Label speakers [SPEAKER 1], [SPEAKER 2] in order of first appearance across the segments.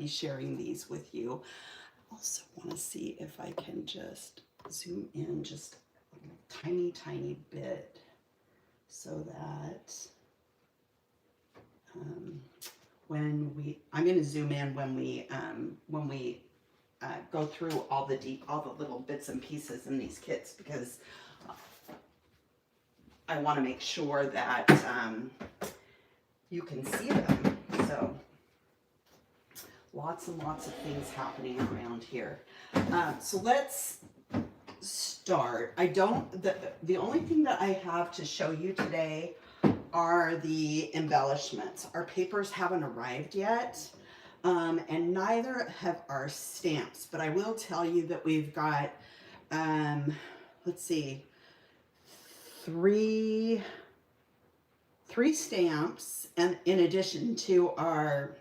[SPEAKER 1] sharing these with you. Also want to see if I can just zoom in just a tiny bit so that I'm going to zoom in when we go through all the little bits and pieces in these kits, because I want to make sure that you can see them. So lots and lots of things happening around here. So let's start. The only thing that I have to show you today are the embellishments. Our papers haven't arrived yet, and neither have our stamps, but I will tell you that we've got, let's see, three stamps, and in addition to our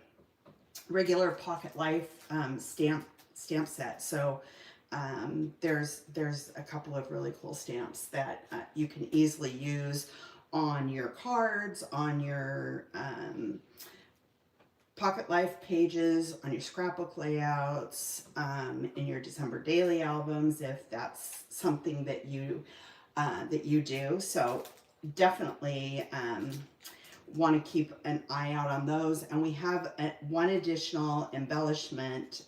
[SPEAKER 1] regular Pocket Life stamp set. So there's a couple of really cool stamps that you can easily use on your cards, on your Pocket Life pages, on your scrapbook layouts, in your December daily albums, if that's something that you do. So definitely want to keep an eye out on those. And we have one additional embellishment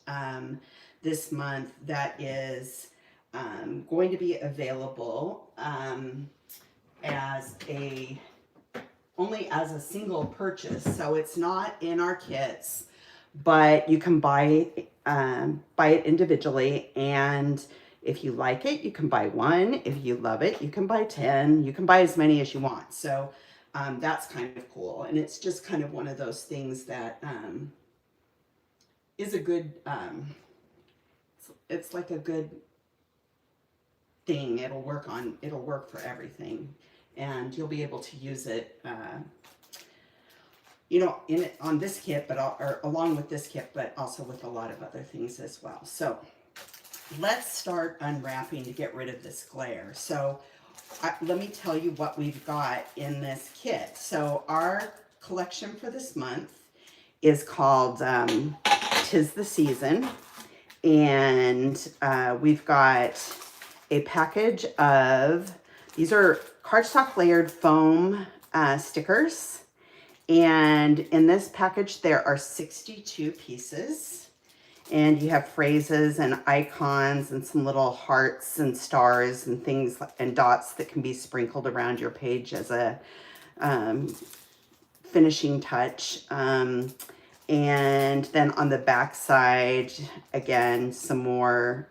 [SPEAKER 1] this month that is going to be available only as a single purchase. So it's not in our kits, but you can buy it individually, and if you like it, you can buy one. If you love it, you can buy 10. You can buy as many as you want. So that's kind of cool. And it's just kind of one of those things that is a good, it's like a good thing. It'll work for everything. And you'll be able to use it, on this kit, or along with this kit, but also with a lot of other things as well. So let's start unwrapping to get rid of this glare. So let me tell you what we've got in this kit. So our collection for this month is called 'Tis the Season. And we've got a package of, these are cardstock layered foam stickers. And in this package, there are 62 pieces. And you have phrases and icons and some little hearts and stars and things and dots that can be sprinkled around your page as a finishing touch. And then on the back side, again, some more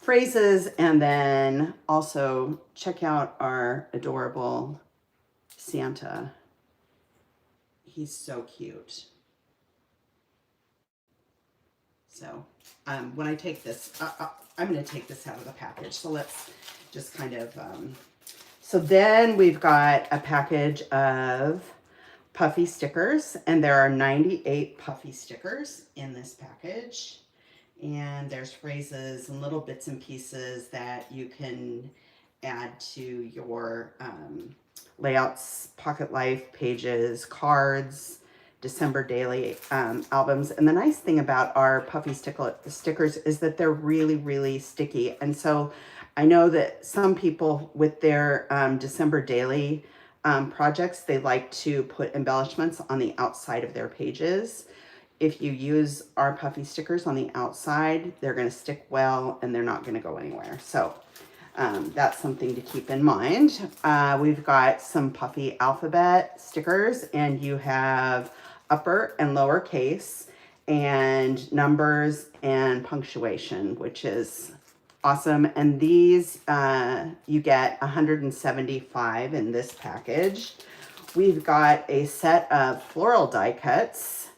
[SPEAKER 1] phrases. And then also check out our adorable Santa. He's so cute. So when I take this, I'm going to take this out of the package. So let's just kind of, so then we've got a package of puffy stickers, and there are 98 puffy stickers in this package. And there's phrases and little bits and pieces that you can add to your layouts, Pocket Life pages, cards, December daily albums. And the nice thing about our puffy stickers is that they're really, really sticky. And so I know that some people with their December daily projects, they like to put embellishments on the outside of their pages. If you use our puffy stickers on the outside, they're going to stick well and they're not going to go anywhere. So that's something to keep in mind. We've got some puffy alphabet stickers, and you have upper and lower case and numbers and punctuation, which is awesome. And these you get 175 in this package. We've got a set of floral die cuts.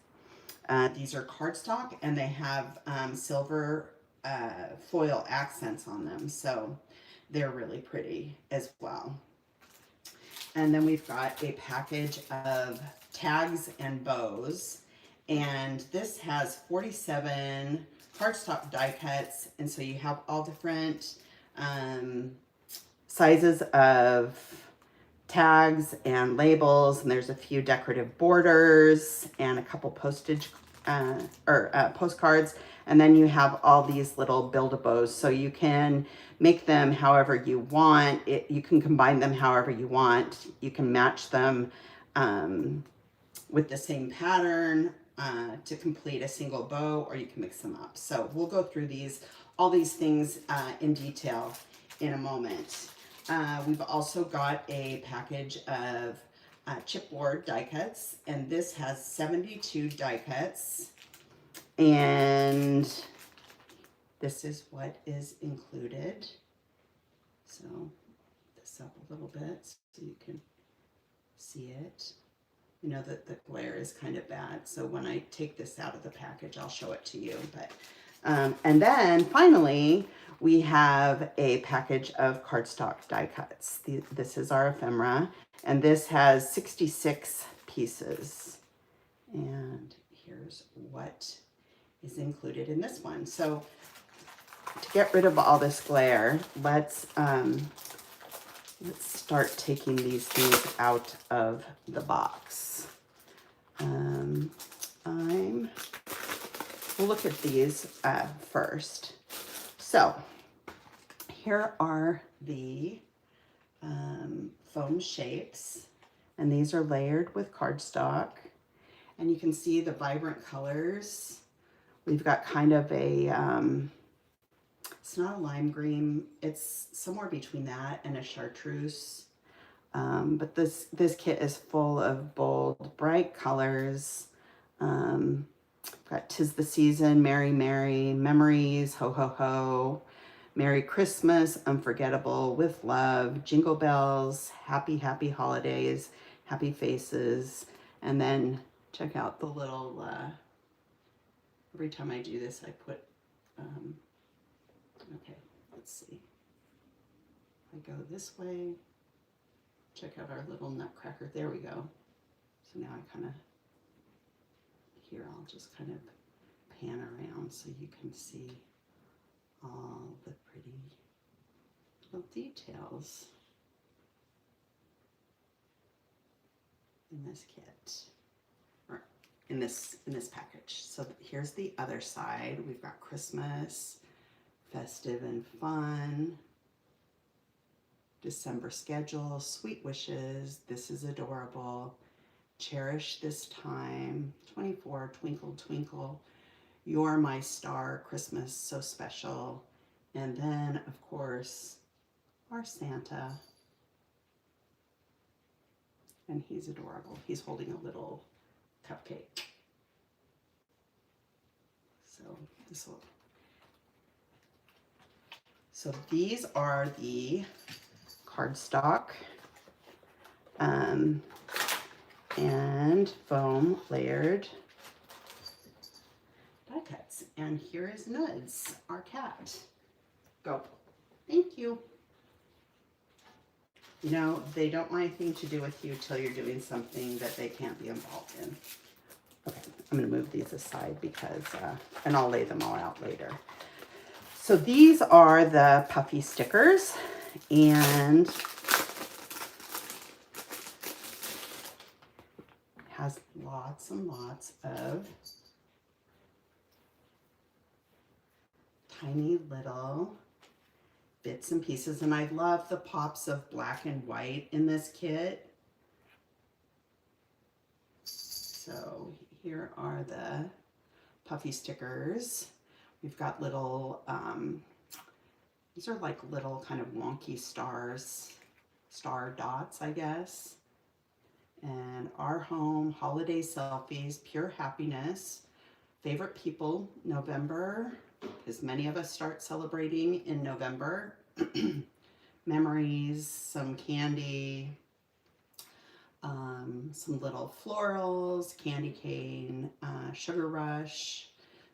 [SPEAKER 1] These are cardstock, and they have silver foil accents on them, so they're really pretty as well. And then we've got a package of tags and bows, and this has 47 cardstock die cuts, and so you have all different sizes of tags and labels, and there's a few decorative borders and a couple postage postcards, and then you have all these little build-a-bows, so you can make them however you want. You can combine them however you want. You can match them with the same pattern to complete a single bow, or you can mix them up. So we'll go through all these things in detail in a moment. We've also got a package of chipboard die cuts, and this has 72 die cuts, and this is what is included. So this up a little bit so you can see it. You know that the glare is kind of bad, so when I take this out of the package, I'll show it to you. But and then finally, we have a package of cardstock die cuts. This is our ephemera, and this has 66 pieces. And here's what is included in this one. So to get rid of all this glare, let's start taking these things out of the box. We'll look at these first. So here are the foam shapes, and these are layered with cardstock, and you can see the vibrant colors. We've got kind of a it's not a lime green, it's somewhere between that and a chartreuse. But this kit is full of bold, bright colors. Got 'Tis the Season, Merry Merry, Memories, Ho Ho Ho, Merry Christmas, Unforgettable, With Love, Jingle Bells, Happy Happy Holidays, Happy Faces, and then check out the little, every time I do this I put, okay, let's see. If I go this way, check out our little nutcracker. There we go. So now I kind of, here I'll just kind of pan around so you can see all the pretty little details in this kit, or in this package. So here's the other side. We've got Christmas, festive and fun, December schedule, sweet wishes, this is adorable, cherish this time, 24, twinkle twinkle, you're my star, Christmas so special, and then of course our Santa, and he's adorable. He's holding a little cupcake. So these are the cardstock and foam layered die cuts. And here is Nuds, our cat. Go. Thank you. You know, they don't want anything to do with you till you're doing something that they can't be involved in. Okay, I'm going to move these aside because, and I'll lay them all out later. So these are the puffy stickers, and has lots and lots of tiny little bits and pieces, and I love the pops of black and white in this kit. So here are the puffy stickers. We've got little, these are like little kind of wonky stars, star dots, I guess. And our home, holiday selfies, pure happiness, favorite people, November, because many of us start celebrating in November. Memories, some candy, some little florals, candy cane, sugar rush.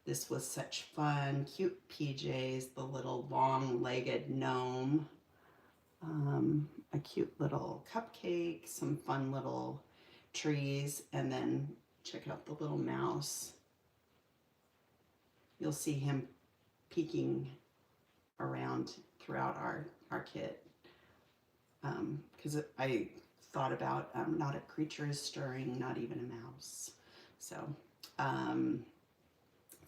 [SPEAKER 1] This was such fun, cute PJs, the little long-legged gnome, a cute little cupcake, some fun little trees, and then check out the little mouse. You'll see him peeking around throughout our kit, because I thought about not a creature is stirring, not even a mouse. So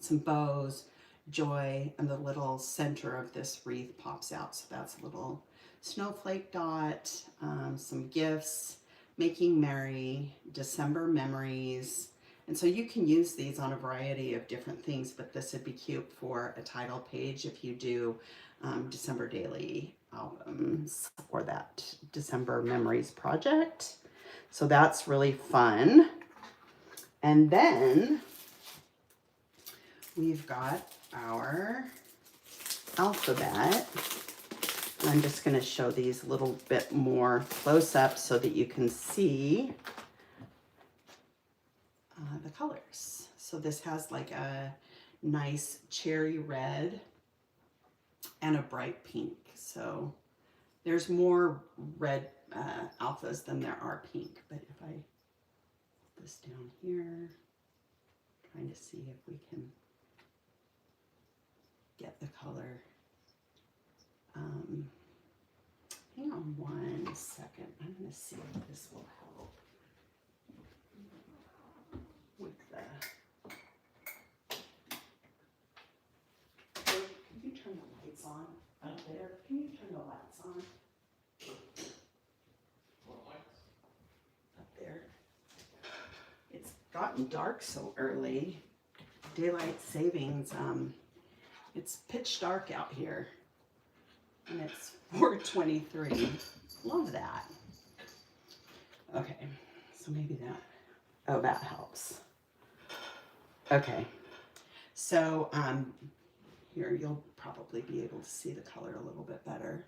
[SPEAKER 1] some bows, joy, and the little center of this wreath pops out. So that's a little snowflake dot, some gifts, making merry, December memories. And so you can use these on a variety of different things, but this would be cute for a title page if you do December daily albums or that December memories project. So that's really fun. And then we've got our alphabet. I'm just going to show these a little bit more close up so that you can see the colors. So this has like a nice cherry red and a bright pink. So there's more red alphas than there are pink. But if I put this down here, trying to see if we can get the color. Hang on one second. I'm going to see if this will help with the... Can you turn the lights on up there? Can you turn the lights on?
[SPEAKER 2] What lights?
[SPEAKER 1] Up there. It's gotten dark so early. Daylight savings. It's pitch dark out here. And it's 4:23. Love that. Okay, so maybe that, oh, that helps. Okay, so here you'll probably be able to see the color a little bit better.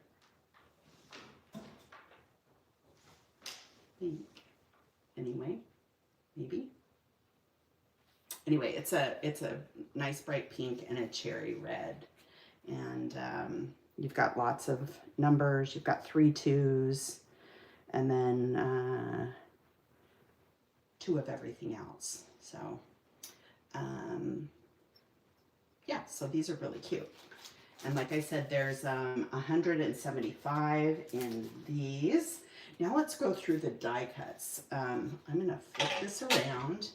[SPEAKER 1] I think, anyway, maybe. Anyway, it's a nice bright pink and a cherry red, and you've got lots of numbers. You've got 3 2s, and then 2 of everything else. So, yeah, so these are really cute. And like I said, there's 175 in these. Now let's go through the die cuts. I'm going to flip this around,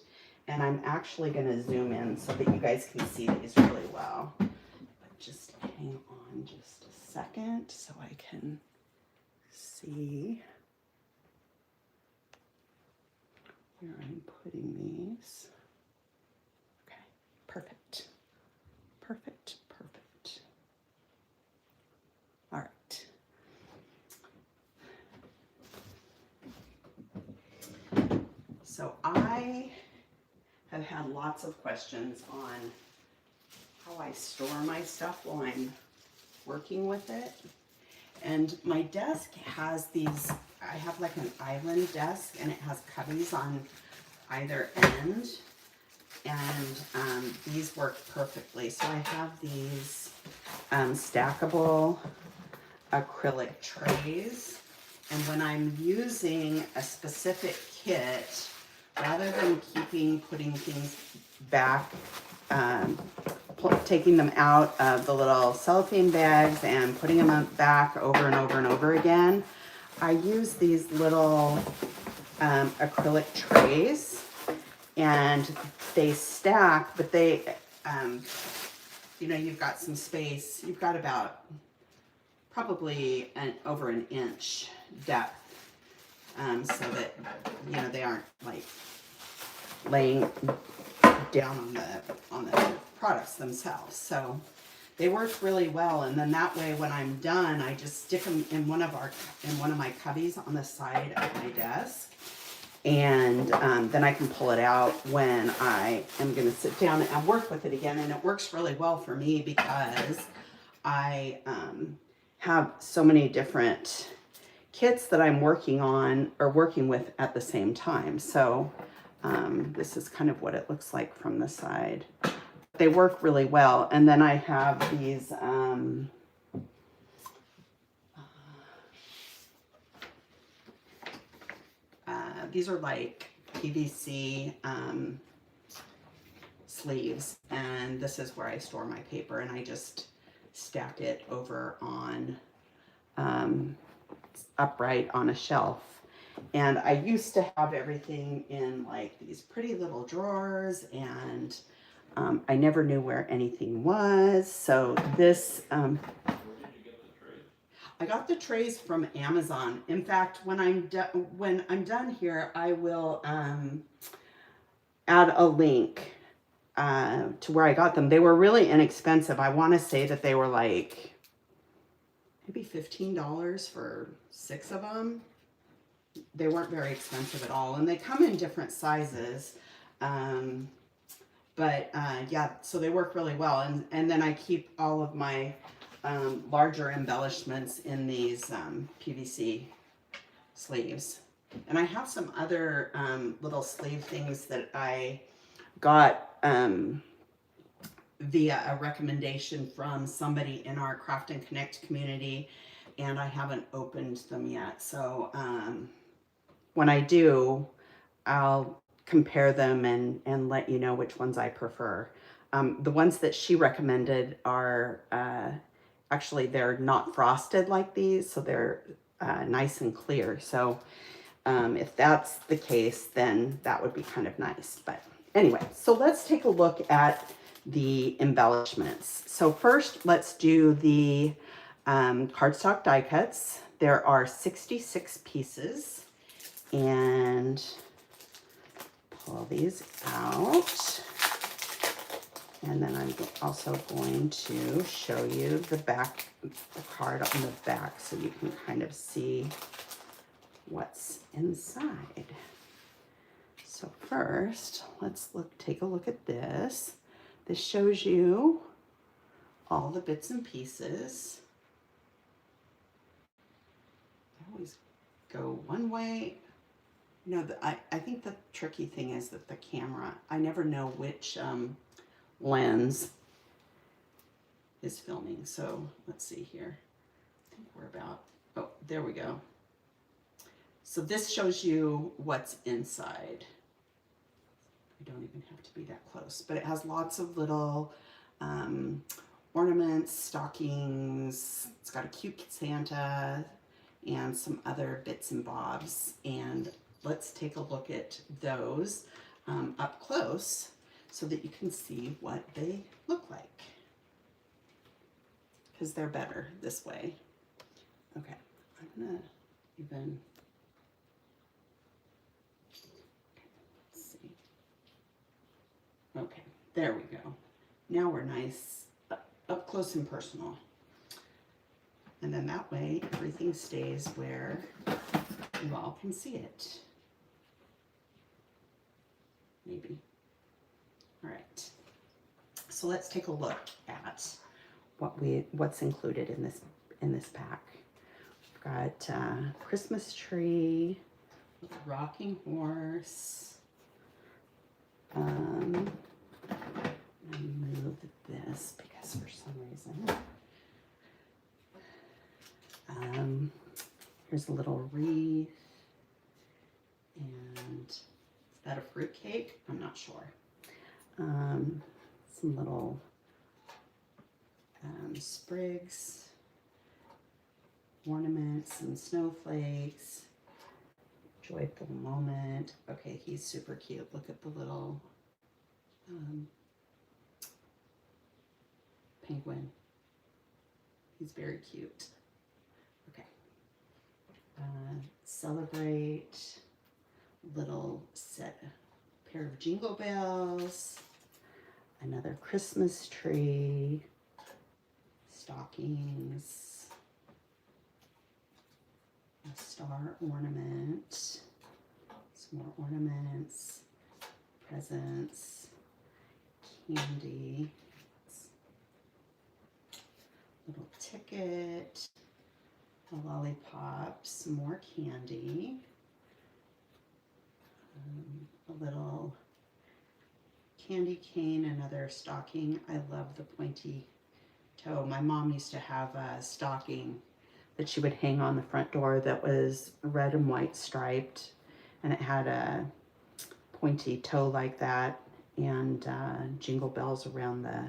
[SPEAKER 1] and I'm actually going to zoom in so that you guys can see these really well. But just hang on just a second so I can see where I'm putting these. Okay, perfect. Perfect, perfect. All right. So I have had lots of questions on how I store my stuff while I'm working with it. And my desk has these, I have like an island desk, and it has cubbies on either end. And these work perfectly. So I have these stackable acrylic trays. And when I'm using a specific kit, rather than putting things back, taking them out of the little cellophane bags and putting them back over and over and over again, I use these little acrylic trays, and they stack, but they, you know, you've got some space. You've got about probably over an inch depth, so that, you know, they aren't like laying down on the products themselves. So they work really well. And then that way, when I'm done, I just stick them in one of my cubbies on the side of my desk. And then I can pull it out when I am going to sit down and work with it again. And it works really well for me because I have so many different kits that I'm working on or working with at the same time. So this is kind of what it looks like from the side. They work really well. And then I have these are like PVC sleeves, and this is where I store my paper, and I just stack it over on upright on a shelf. And I used to have everything in like these pretty little drawers, and I never knew where anything was. So this, I got the trays from Amazon. In fact, when I'm done here, I will add a link to where I got them. They were really inexpensive. I want to say that they were like maybe $15 for 6 of them. They weren't very expensive at all, and they come in different sizes. Yeah, so they work really well. And then I keep all of my larger embellishments in these PVC sleeves. And I have some other little sleeve things that I got via a recommendation from somebody in our Craft and Connect community, and I haven't opened them yet. So when I do, I'll compare them and let you know which ones I prefer. The ones that she recommended are actually, they're not frosted like these, so they're nice and clear. So if that's the case, then that would be kind of nice. But anyway, so let's take a look at the embellishments. So first, let's do the cardstock die cuts. There are 66 pieces, and pull these out. And then I'm also going to show you the back, the card on the back, so you can kind of see what's inside. So first, let's take a look at this. This shows you all the bits and pieces. I always go one way. You know, I think the tricky thing is that the camera, I never know which lens is filming. So let's see here. I think we're about, oh, there we go. So this shows you what's inside. I don't even have to be that close, but it has lots of little ornaments, stockings. It's got a cute Santa and some other bits and bobs. And let's take a look at those up close so that you can see what they look like, because they're better this way. Okay, I'm gonna even, let's see. Okay, there we go. Now we're nice up close and personal. And then that way everything stays where you all can see it. Maybe. All right, so let's take a look at what's included in this pack. We've got Christmas tree, rocking horse. Let me move this because for some reason, here's a little wreath, and is that a fruit cake? I'm not sure. Some little sprigs, ornaments, and snowflakes. Joyful moment. Okay, he's super cute. Look at the little penguin. He's very cute. Okay. Celebrate. Little pair of jingle bells. Another Christmas tree, stockings, a star ornament, some more ornaments, presents, candy, little ticket, a lollipop, some more candy, a little candy cane, another stocking. I love the pointy toe. My mom used to have a stocking that she would hang on the front door that was red and white striped, and it had a pointy toe like that, and jingle bells around the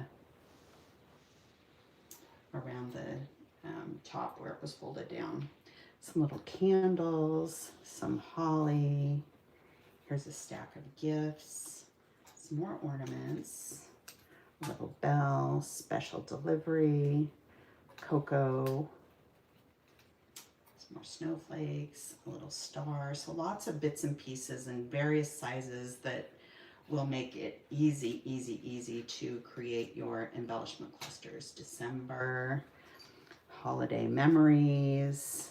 [SPEAKER 1] top where it was folded down. Some little candles, some holly. Here's a stack of gifts. More ornaments, little bell, special delivery, cocoa, some more snowflakes, a little star. So lots of bits and pieces in various sizes that will make it easy to create your embellishment clusters. December, holiday memories,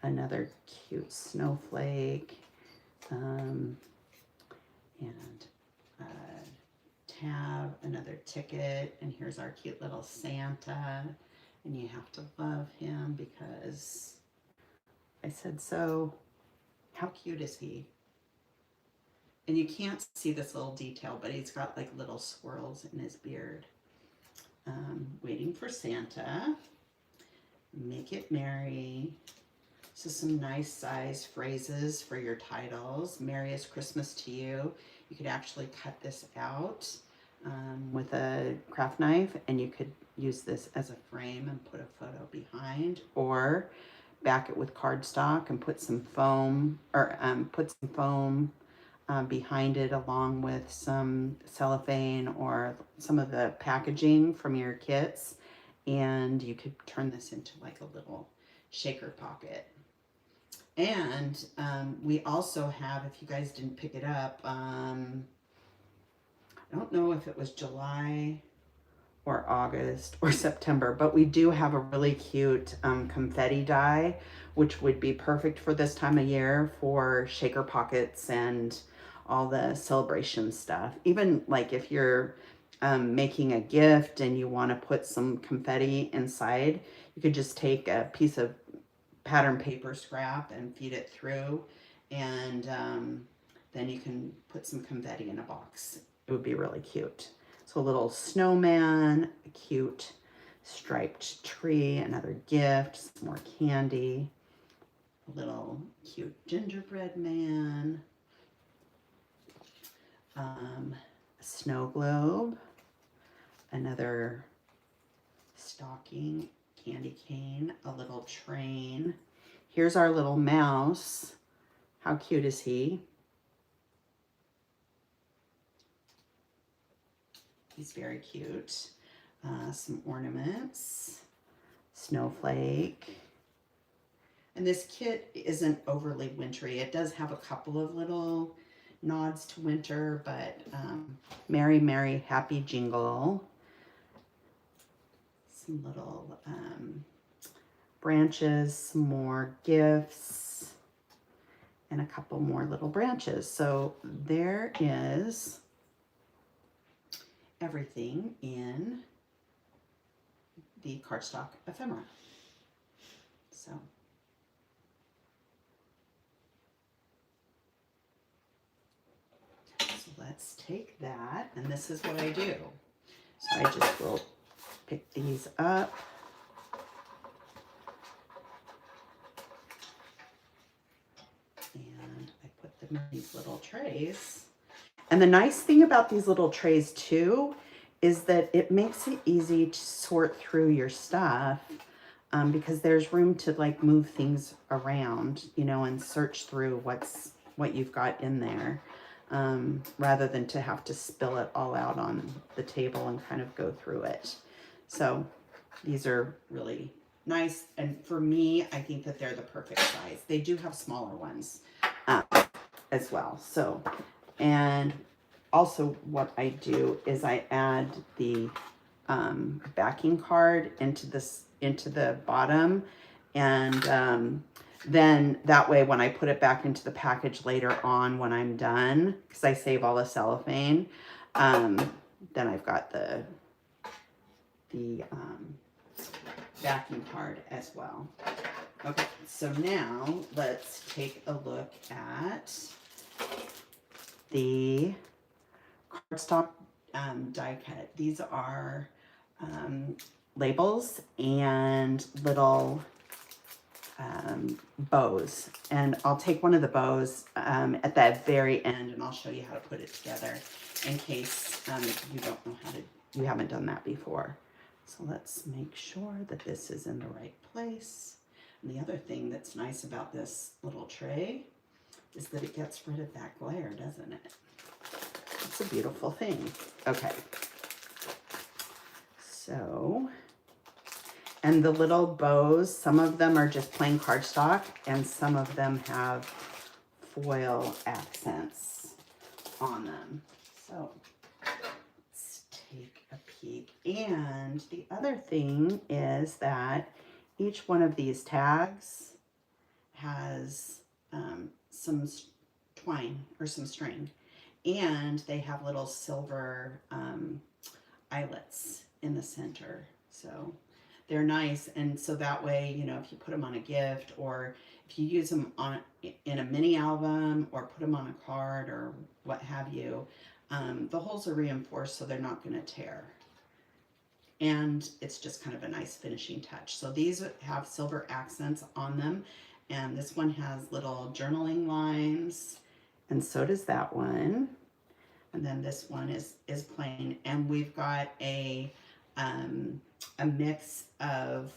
[SPEAKER 1] another cute snowflake, and tab, another ticket, and here's our cute little Santa, and you have to love him because I said so. How cute is he? And you can't see this little detail, but he's got like little swirls in his beard. Waiting for Santa. Make it merry. So some nice size phrases for your titles. Merriest Christmas to you. You could actually cut this out with a craft knife, and you could use this as a frame and put a photo behind, or back it with cardstock and put some foam, or behind it along with some cellophane or some of the packaging from your kits, and you could turn this into like a little shaker pocket. And we also have, if you guys didn't pick it up, I don't know if it was July or August or September, but we do have a really cute confetti die, which would be perfect for this time of year for shaker pockets and all the celebration stuff. Even like if you're making a gift and you want to put some confetti inside, you could just take a piece of pattern paper scrap and feed it through, and then you can put some confetti in a box. It would be really cute. So a little snowman, a cute striped tree, another gift, some more candy, a little cute gingerbread man, a snow globe, another stocking, candy cane, a little train. Here's our little mouse. How cute is he? He's very cute. Some ornaments, snowflake. And this kit isn't overly wintry. It does have a couple of little nods to winter, but Merry, Merry, Happy Jingle. Some little branches, some more gifts, and a couple more little branches. So there is everything in the cardstock ephemera. So let's take that, and this is what I do. So I just will pick these up. And I put them in these little trays. And the nice thing about these little trays too is that it makes it easy to sort through your stuff, because there's room to like move things around, you know, and search through what you've got in there, rather than to have to spill it all out on the table and kind of go through it. So these are really nice. And for me, I think that they're the perfect size. They do have smaller ones as well. So, and also what I do is I add the backing card into the bottom, and then that way when I put it back into the package later on when I'm done, because I save all the cellophane, then I've got the backing card as well. Okay, so now let's take a look at the cardstock die cut. These are labels and little bows, and I'll take one of the bows at the very end, and I'll show you how to put it together in case you haven't done that before. So let's make sure that this is in the right place. And the other thing that's nice about this little tray is that it gets rid of that glare, doesn't it? It's a beautiful thing. Okay. So, and the little bows, some of them are just plain cardstock and some of them have foil accents on them. So let's take a peek. And the other thing is that each one of these tags has some twine or some string, and they have little silver eyelets in the center. So they're nice, and so that way, you know, if you put them on a gift or if you use them on in a mini album or put them on a card or what have you, the holes are reinforced so they're not going to tear. And it's just kind of a nice finishing touch. So these have silver accents on them, and this one has little journaling lines, and so does that one. And then this one is plain, and we've got a mix of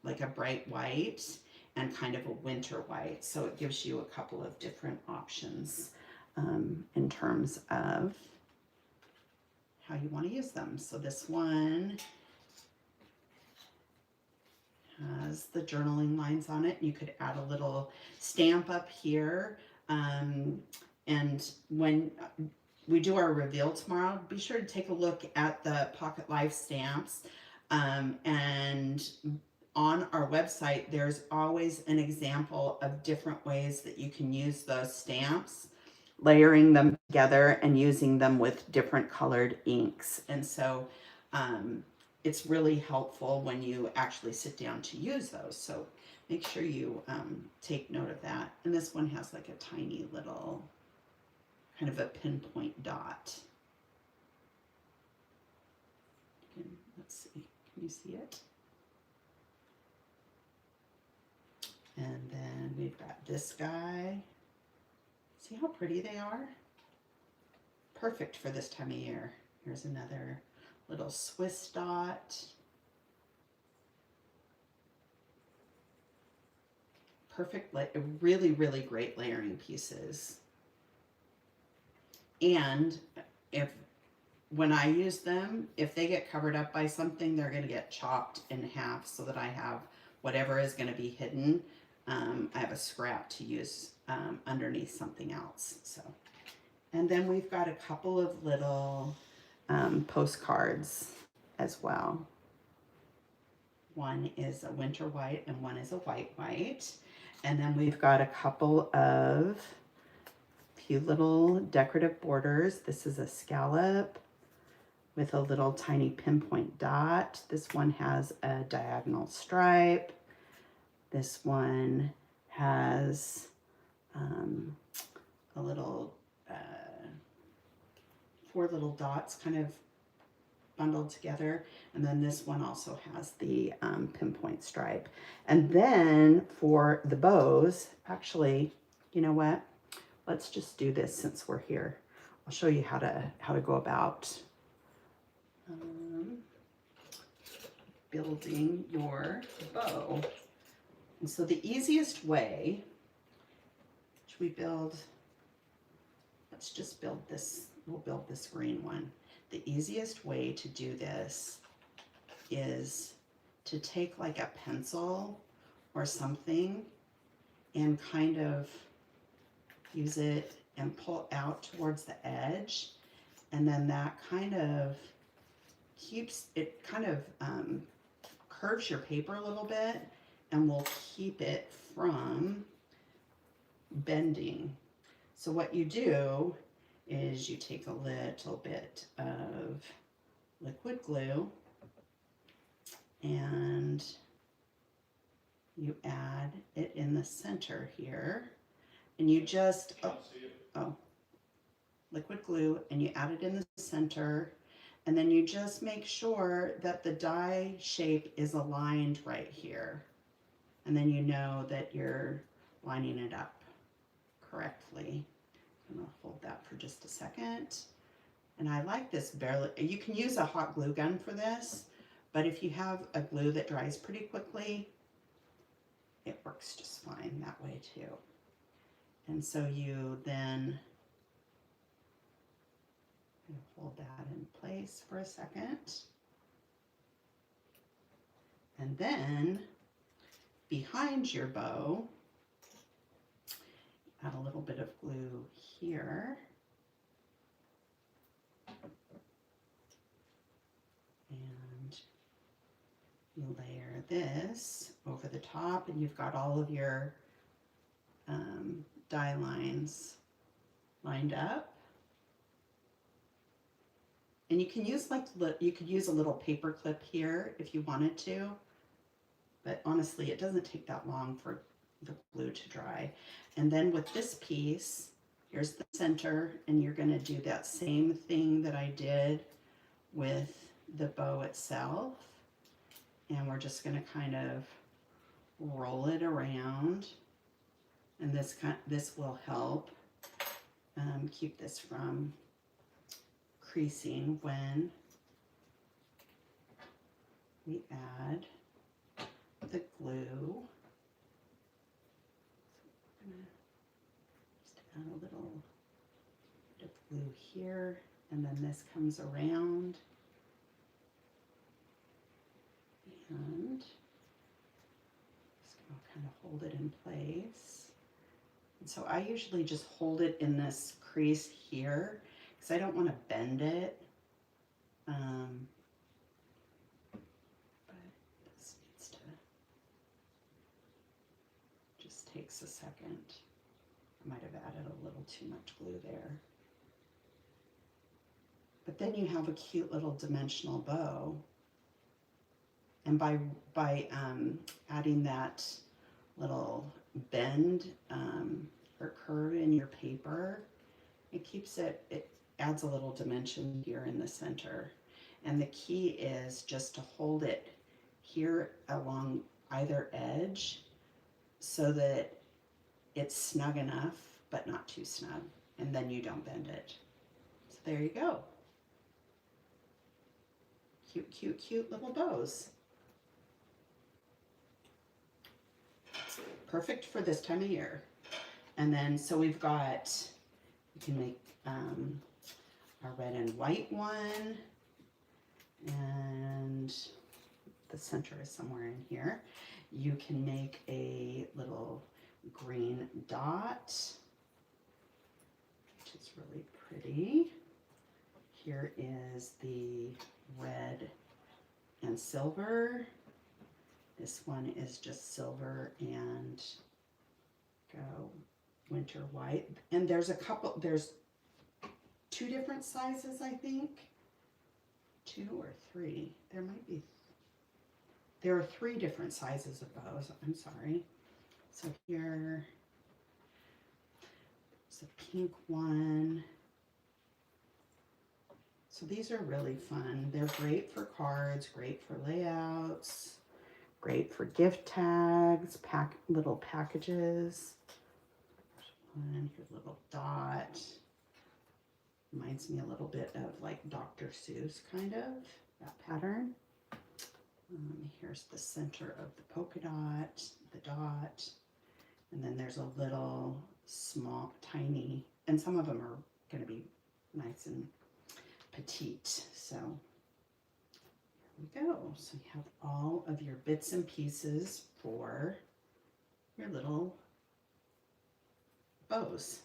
[SPEAKER 1] like a bright white and kind of a winter white. So it gives you a couple of different options in terms of how you want to use them. So this one has the journaling lines on it. You could add a little stamp up here. And when we do our reveal tomorrow, be sure to take a look at the Pocket Life stamps. And on our website, there's always an example of different ways that you can use those stamps, layering them together and using them with different colored inks. And so it's really helpful when you actually sit down to use those. So make sure you take note of that. And this one has like a tiny little kind of a pinpoint dot. Let's see, can you see it? And then we've got this guy. See how pretty they are? Perfect for this time of year. Here's another little Swiss dot. Perfect, really, really great layering pieces. And when I use them, if they get covered up by something, they're going to get chopped in half so that I have whatever is going to be hidden. I have a scrap to use underneath something else. So, and then we've got a couple of little postcards as well. One is a winter white and one is a white white. And then we've got a couple of few little decorative borders. This is a scallop with a little tiny pinpoint dot. This one has a diagonal stripe. This one has a little 4 little dots kind of bundled together. And then this one also has the pinpoint stripe. And then for the bows, actually, you know what? Let's just do this since we're here. I'll show you how to go about building your bow. And so the easiest way, should we build, let's just build this, we'll build this green one. The easiest way to do this is to take like a pencil or something and kind of use it and pull out towards the edge, and then that kind of keeps it, kind of curves your paper a little bit and will keep it from bending. So what you do is you take a little bit of liquid glue and you add it in the center here, and you just, liquid glue, and you add it in the center, and then you just make sure that the die shape is aligned right here. And then you know that you're lining it up correctly. I'm gonna hold that for just a second. And I like this barely, you can use a hot glue gun for this, but if you have a glue that dries pretty quickly, it works just fine that way too. And so you then hold that in place for a second. And then behind your bow, add a little bit of glue here. And you layer this over the top, and you've got all of your die lines lined up. And you can use you could use a little paper clip here if you wanted to, but honestly it doesn't take that long for the glue to dry. And then with this piece, here's the center, and you're going to do that same thing that I did with the bow itself, and we're just going to kind of roll it around, and this will help keep this from creasing when we add the glue. So we're gonna just add a little bit of glue here, and then this comes around, and just gonna kind of hold it in place. And so I usually just hold it in this crease here because I don't want to bend it. But this needs to, just takes a second. I might have added a little too much glue there. But then you have a cute little dimensional bow. And by adding that little bend or curve in your paper, it keeps it adds a little dimension here in the center. And the key is just to hold it here along either edge so that it's snug enough but not too snug, and then you don't bend it. So there you go. Cute, cute, cute little bows. Perfect for this time of year. And then, so we've got, you can make a red and white one, and the center is somewhere in here. You can make a little green dot, which is really pretty. Here is the red and silver. This one is just silver and go winter white. And there's there's 2 different sizes, I think. 2 or 3. There are 3 different sizes of bows. I'm sorry. So here's a pink one. So these are really fun. They're great for cards, great for layouts, great for gift tags, little packages. And here's a little dot. Reminds me a little bit of like Dr. Seuss, kind of, that pattern. Here's the center of the polka dot, the dot. And then there's a little small, tiny, and some of them are going to be nice and petite. So here we go. So you have all of your bits and pieces for your little bows.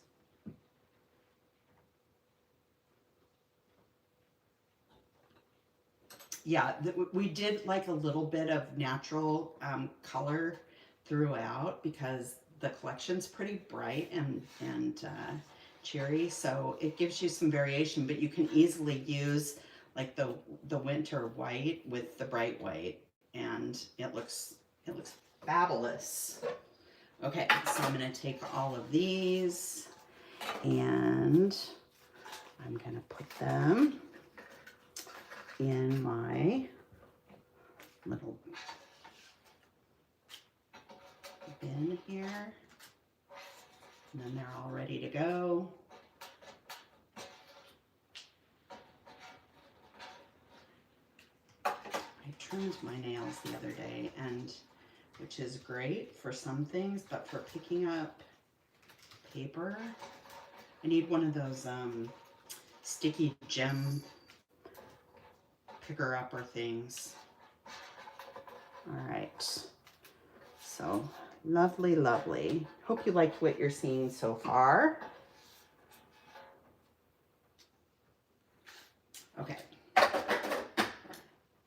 [SPEAKER 1] Yeah, we did like a little bit of natural color throughout because the collection's pretty bright and cheery, so it gives you some variation, but you can easily use like the winter white with the bright white, and it looks fabulous. Okay, so I'm going to take all of these and I'm going to put them in my little bin here, and then they're all ready to go. I trimmed my nails the other day, and which is great for some things, but for picking up paper, I need one of those sticky gem picker-upper things. All right. So lovely, lovely. Hope you liked what you're seeing so far. Okay.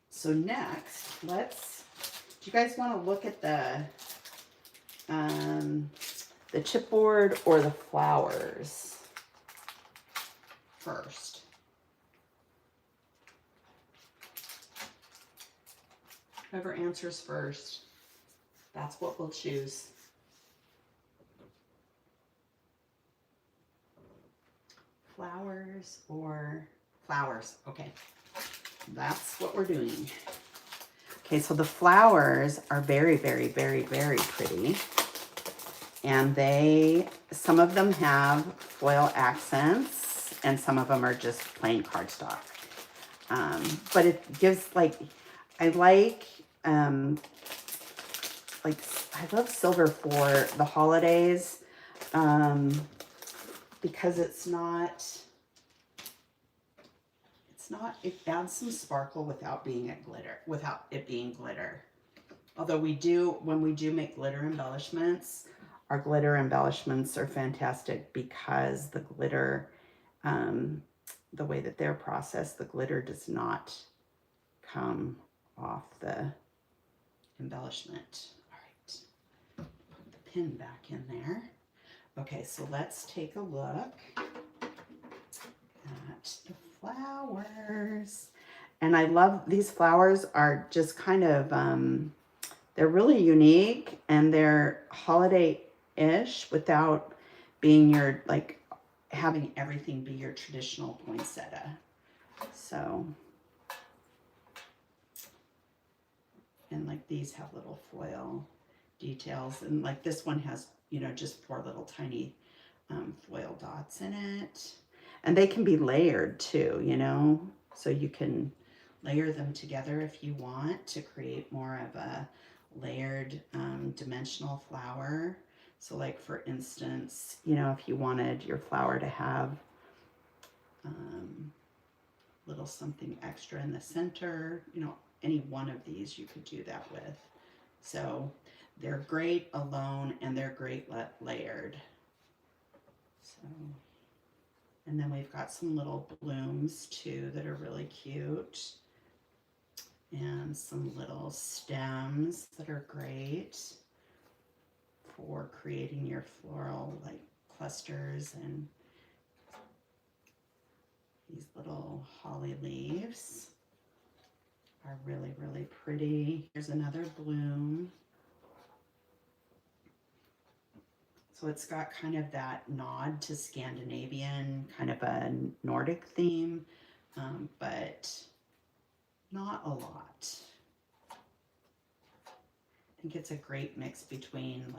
[SPEAKER 1] So next, do you guys want to look at the chipboard or the flowers first? Whoever answers first, that's what we'll choose. Flowers or flowers? Okay, that's what we're doing. Okay, so the flowers are very, very, very, very pretty. And some of them have foil accents and some of them are just plain cardstock. But it gives I love silver for the holidays because it adds some sparkle without it being glitter. Although when we do make glitter embellishments, our glitter embellishments are fantastic because the glitter, the way that they're processed, the glitter does not come off the embellishment. All right, put the pin back in there. Okay, so let's take a look at the flowers. And I love these flowers are just kind of, they're really unique and they're holiday-ish without being your, having everything be your traditional poinsettia. So, and these have little foil details, and this one has, just 4 little tiny foil dots in it. And they can be layered too, so you can layer them together if you want to create more of a layered dimensional flower. So for instance, if you wanted your flower to have little something extra in the center, any one of these you could do that with. So they're great alone and they're great layered. So, and then we've got some little blooms too that are really cute. And some little stems that are great for creating your floral clusters, and these little holly leaves are really, really pretty. Here's another bloom. So it's got kind of that nod to Scandinavian, kind of a Nordic theme, but not a lot. I think it's a great mix between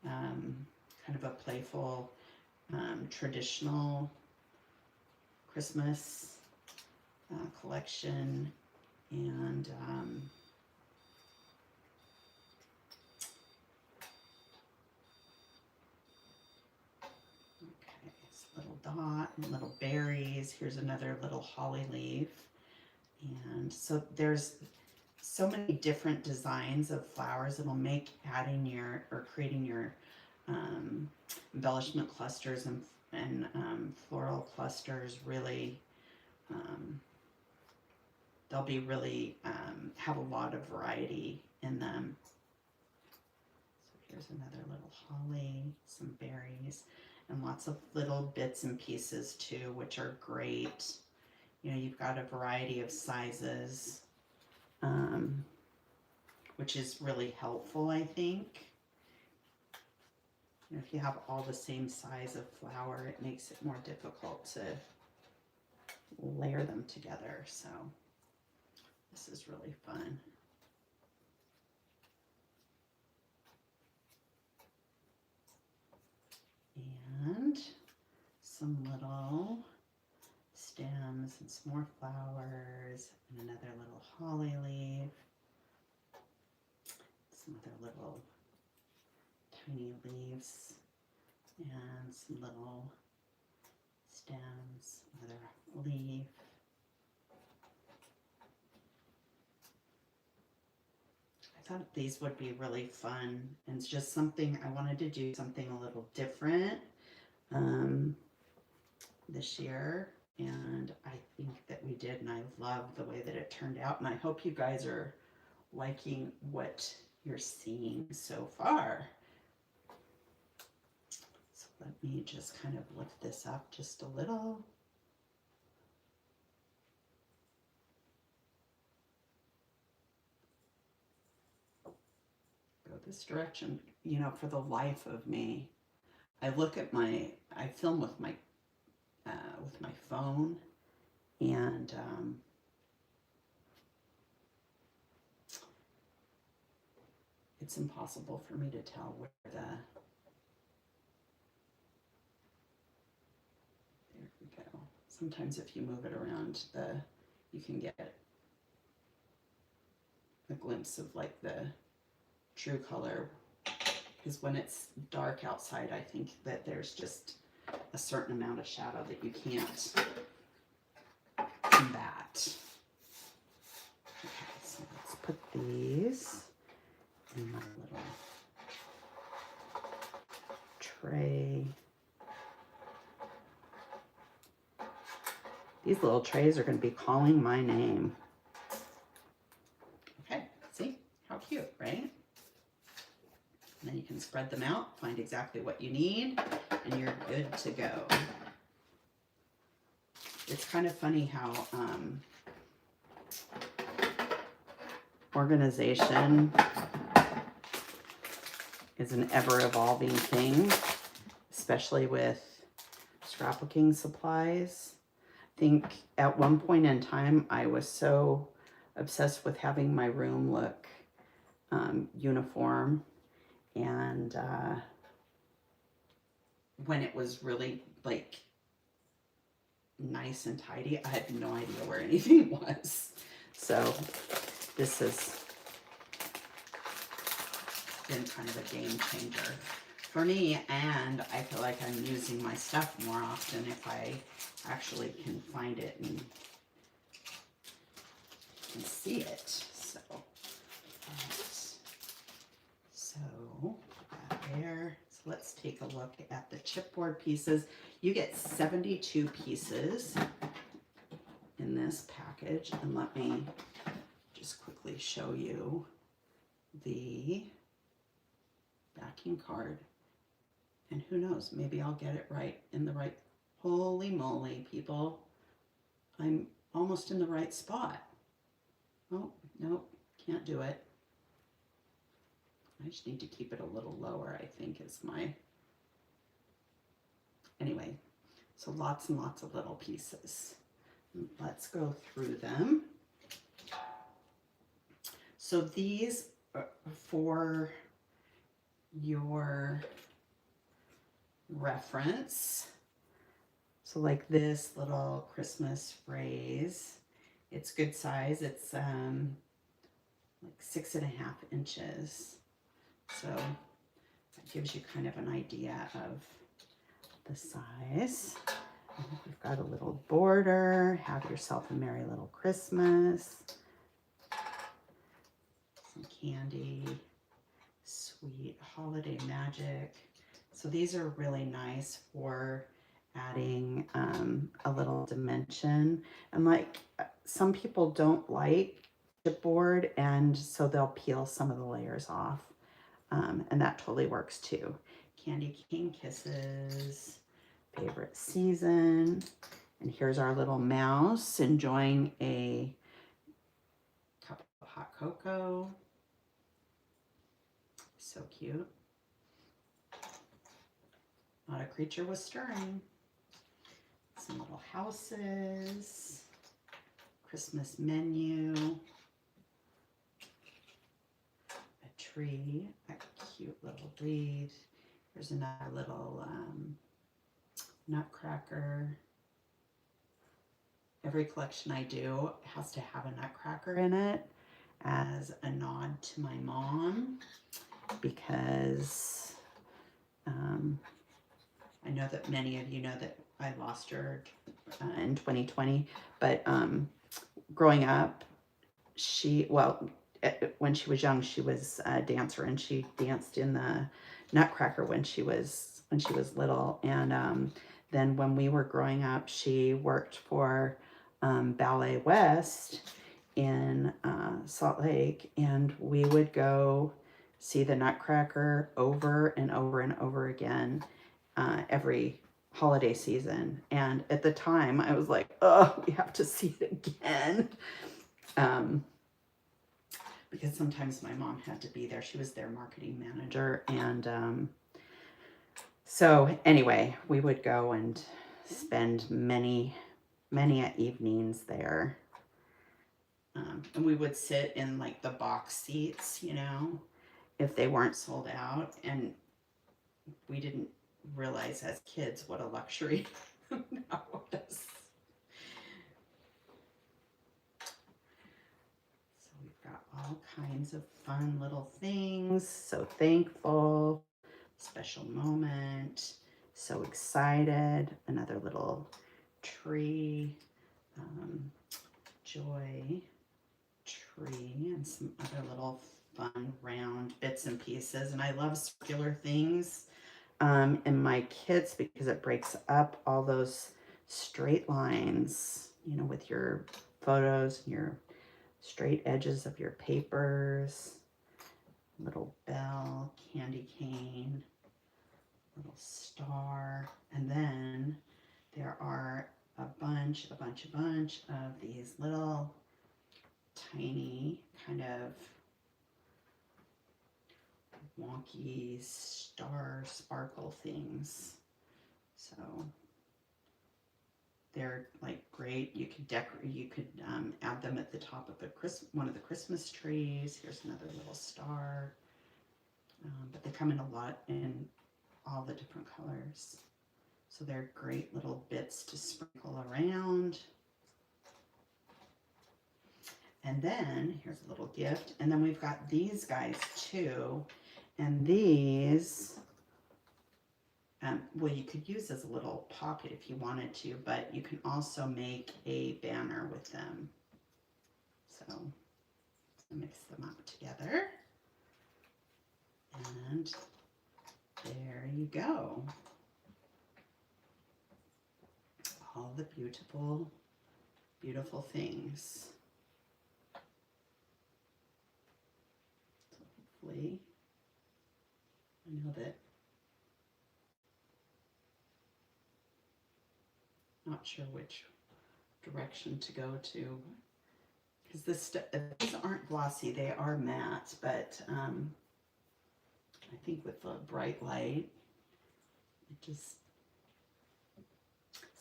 [SPEAKER 1] kind of a playful, traditional Christmas collection and okay, it's a little dot and little berries. Here's another little holly leaf. And so there's so many different designs of flowers that'll make creating your embellishment clusters and floral clusters really, they'll be really, have a lot of variety in them. So here's another little holly, some berries, and lots of little bits and pieces too, which are great. You've got a variety of sizes, which is really helpful, I think. If you have all the same size of flower, it makes it more difficult to layer them together. So this is really fun. And some little stems and some more flowers and another little holly leaf. Some other little tiny leaves and some little stems, another leaf. thought these would be really fun. And it's just something, I wanted to do something a little different this year. And I think that we did, and I love the way that it turned out. And I hope you guys are liking what you're seeing so far. So let me just kind of lift this up just a little. Go this direction. You know, for the life of me, I look at I film with my phone, and it's impossible for me to tell where there we go. Sometimes if you move it around, you can get a glimpse of like the true color, because when it's dark outside, I think that there's just a certain amount of shadow that you can't combat. Okay, so let's put these in my little tray. These little trays are going to be calling my name. Okay, see? How cute, right? And then you can spread them out, find exactly what you need, and you're good to go. It's kind of funny how organization is an ever-evolving thing, especially with scrapbooking supplies. I think at one point in time, I was so obsessed with having my room look uniform, and when it was really like nice and tidy, I had no idea where anything was. So this has been kind of a game changer for me, and I feel like I'm using my stuff more often if I actually can find it and see it. So, that there. So let's take a look at the chipboard pieces. You get 72 pieces in this package, and let me just quickly show you the backing card. And who knows, maybe I'll get it right in the right. Holy moly, people. I'm almost in the right spot. Oh, nope, can't do it. I just need to keep it a little lower, I think, is my... Anyway, so lots and lots of little pieces. Let's go through them. So these are for your reference. So like this little Christmas phrase, it's good size. It's like 6.5 inches. So that gives you kind of an idea of the size. We've got a little border. Have yourself a merry little Christmas. Some candy, sweet holiday magic. So these are really nice for adding a little dimension. And like some people don't like chipboard, and so they'll peel some of the layers off. And that totally works too. Candy cane kisses, favorite season. And here's our little mouse enjoying a cup of hot cocoa. So cute. Not a creature was stirring. Some little houses, Christmas menu, a tree, a cute little wreath. There's another little nutcracker. Every collection I do has to have a nutcracker in it as a nod to my mom, because I know that many of you know that I lost her in 2020, but growing up, well, when she was young, she was a dancer, and she danced in the Nutcracker when she was little. And then when we were growing up, she worked for Ballet West in Salt Lake, and we would go see the Nutcracker over and over and over again every holiday season. And at the time, I was like, oh, we have to see it again. Because sometimes my mom had to be there. She was their marketing manager. And so anyway, we would go and spend many evenings there. And we would sit in like the box seats, you know, if they weren't sold out. And we didn't realize as kids what a luxury that was. So we've got all kinds of fun little things. So thankful, special moment, so excited. Another little tree, joy tree, and some other little fun round bits and pieces. And I love circular things in my kits because it breaks up all those straight lines, you know, with your photos and your straight edges of your papers. Little bell, candy cane, little star. And then there are a bunch of these little tiny kind of wonky star sparkle things. So they're like great. You could decorate, you could add them at the top of one of the Christmas trees. Here's another little star. But they come in a lot in all the different colors. So they're great little bits to sprinkle around. And then here's a little gift. And then we've got these guys too. And these, well, you could use as a little pocket if you wanted to, but you can also make a banner with them. So mix them up together. And there you go. All the beautiful, beautiful things. So hopefully, I know that, not sure which direction to go to, because these aren't glossy, they are matte, but I think with the bright light, it just,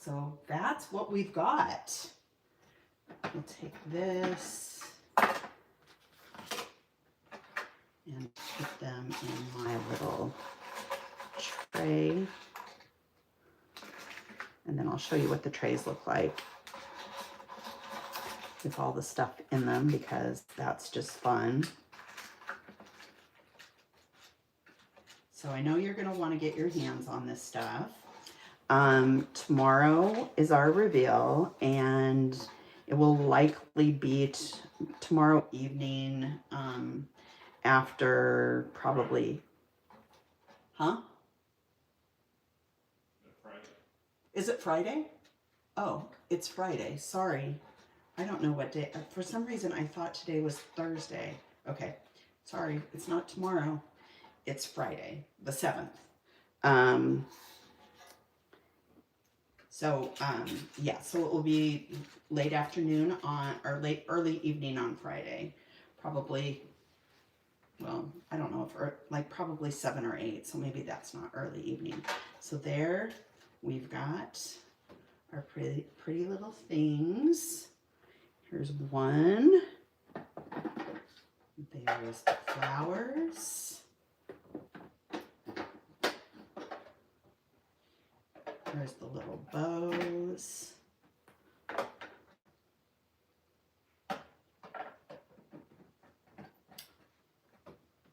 [SPEAKER 1] so that's what we've got. We'll take this and put them in my little tray. And then I'll show you what the trays look like with all the stuff in them, because that's just fun. So I know you're going to want to get your hands on this stuff. Tomorrow is our reveal, and it will likely be tomorrow evening after probably, huh? Is it Friday? Oh, it's Friday. Sorry. I don't know what day. For some reason, I thought today was Thursday. Okay. Sorry. It's not tomorrow. It's Friday, the 7th. Yeah, so it will be late afternoon or early evening on Friday. Probably, well, I don't know if, like probably 7 or 8. So maybe that's not early evening. So there we've got our pretty little things. Here's one. There's the flowers. There's the little bows.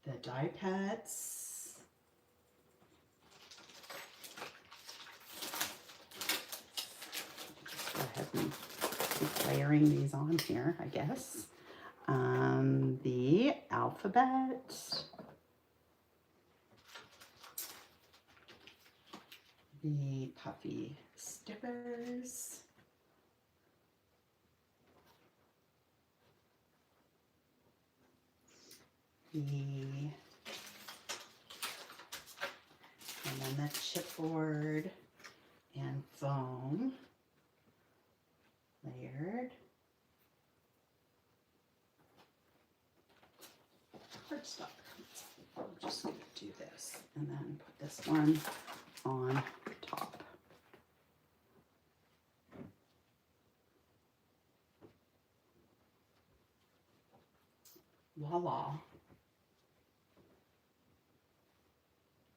[SPEAKER 1] The die cuts. Go ahead and keep layering these on here, I guess. The alphabet. The puffy stickers. And then the chipboard and foam layered. Cardstock. I'm just going to do this and then put this one on top. Voila.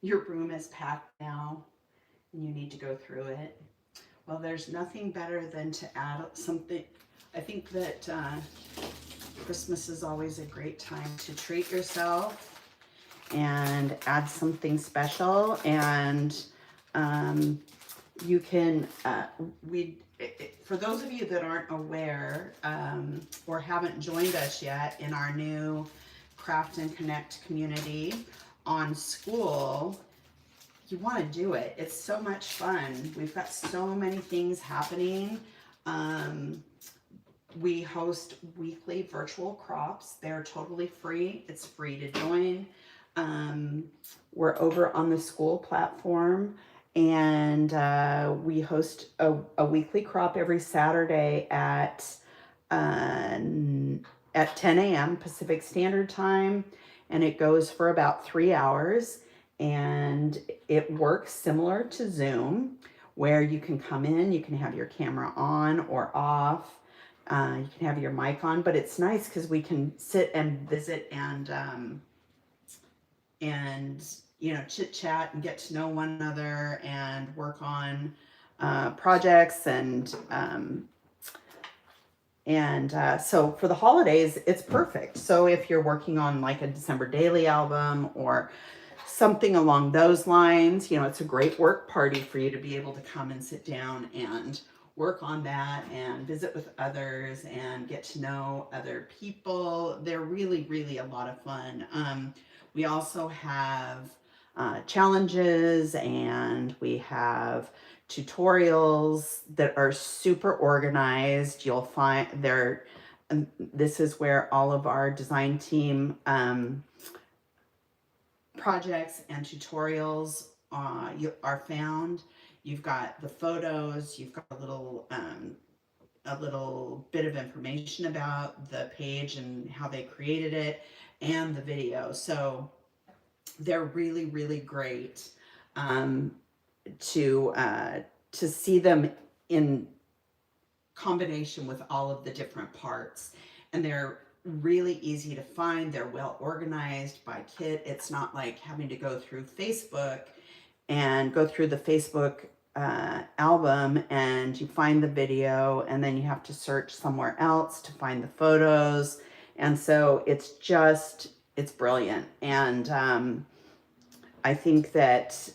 [SPEAKER 1] Your room is packed now and you need to go through it. Well, there's nothing better than to add something. I think that Christmas is always a great time to treat yourself and add something special. And you can, for those of you that aren't aware or haven't joined us yet in our new Craft and Connect community on School, you want to do it. It's so much fun. We've got so many things happening. We host weekly virtual crops. They're totally free. It's free to join. We're over on the School platform, and we host a weekly crop every Saturday at 10 a.m. Pacific Standard Time, and it goes for about 3 hours, and it works similar to Zoom, where you can come in, you can have your camera on or off, you can have your mic on, but it's nice because we can sit and visit and you know, chit chat and get to know one another and work on projects. And so for the holidays, it's perfect. So if you're working on like a December daily album or something along those lines, you know, it's a great work party for you to be able to come and sit down and work on that and visit with others and get to know other people. They're really, really a lot of fun. We also have challenges, and we have tutorials that are super organized. You'll find there, this is where all of our design team projects and tutorials are found. You've got the photos, you've got a little bit of information about the page and how they created it, and the video. So they're really, really great to see them in combination with all of the different parts. And they're really easy to find. They're well organized by kit. It's not like having to go through Facebook and go through the Facebook album and you find the video and then you have to search somewhere else to find the photos. And so it's brilliant. And I think that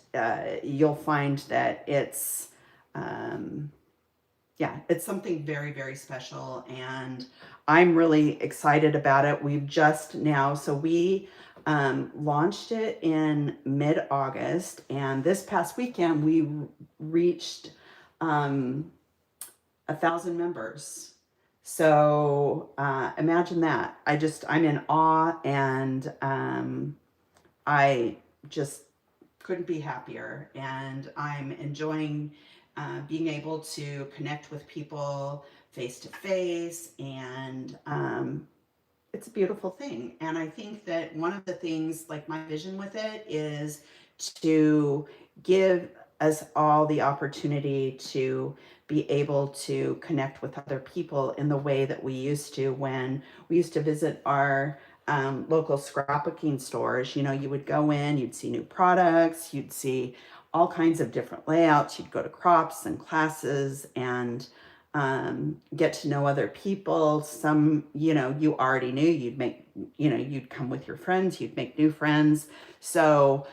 [SPEAKER 1] you'll find that it's it's something very, very special, and I'm really excited about it. We've just now, so we launched it in mid-August, and this past weekend we reached 1,000 members. So imagine that. I'm in awe, and I just couldn't be happier, and I'm enjoying being able to connect with people face to face, and it's a beautiful thing. And I think that one of the things, like my vision with it, is to give us all the opportunity to be able to connect with other people in the way that we used to when we used to visit our local scrapbooking stores. You know, you would go in, you'd see new products, you'd see all kinds of different layouts. You'd go to crops and classes and get to know other people. Some, you know, you already knew. You'd come with your friends, you'd make new friends. So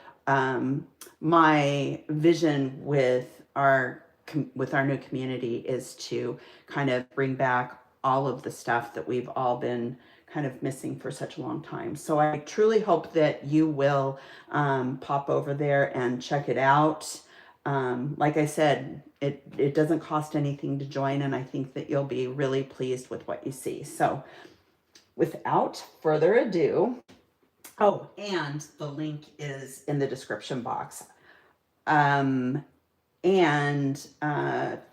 [SPEAKER 1] my vision with our new community is to kind of bring back all of the stuff that we've all been kind of missing for such a long time. So I truly hope that you will pop over there and check it out. Like I said, it doesn't cost anything to join, and I think that you'll be really pleased with what you see. So without further ado, oh, and the link is in the description box.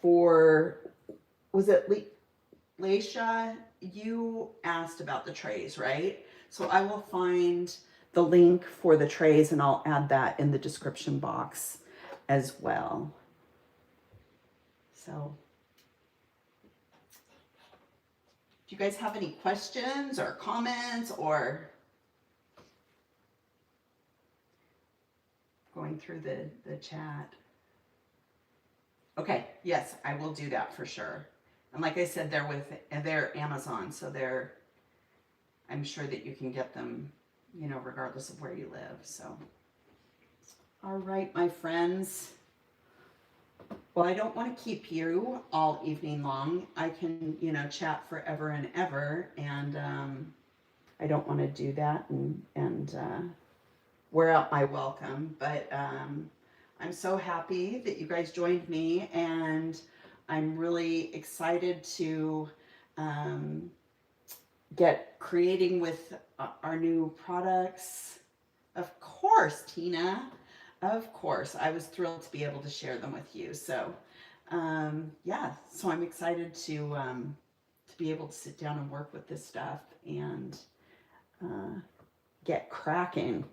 [SPEAKER 1] For, was it Leisha, you asked about the trays, right? So I will find the link for the trays and I'll add that in the description box as well. So, do you guys have any questions or comments or going through the chat? Okay, yes, I will do that for sure. And like I said, they're Amazon, so I'm sure that you can get them, you know, regardless of where you live. So, all right, my friends. Well, I don't want to keep you all evening long. I can, you know, chat forever and ever, and I don't want to do that and wear out my welcome. But I'm so happy that you guys joined me, and I'm really excited to get creating with our new products. Of course, Tina. Of course, I was thrilled to be able to share them with you. So, yeah, so I'm excited to be able to sit down and work with this stuff and get cracking,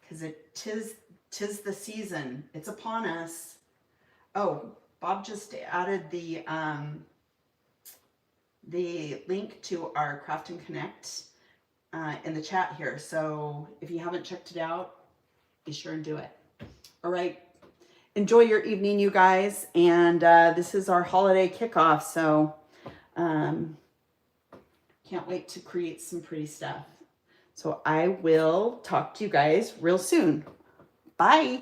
[SPEAKER 1] because tis the season. It's upon us. Oh, Bob just added the link to our Craft and Connect in the chat here. So if you haven't checked it out, be sure and do it. All right. Enjoy your evening, you guys. And this is our holiday kickoff. So can't wait to create some pretty stuff. So I will talk to you guys real soon. Bye.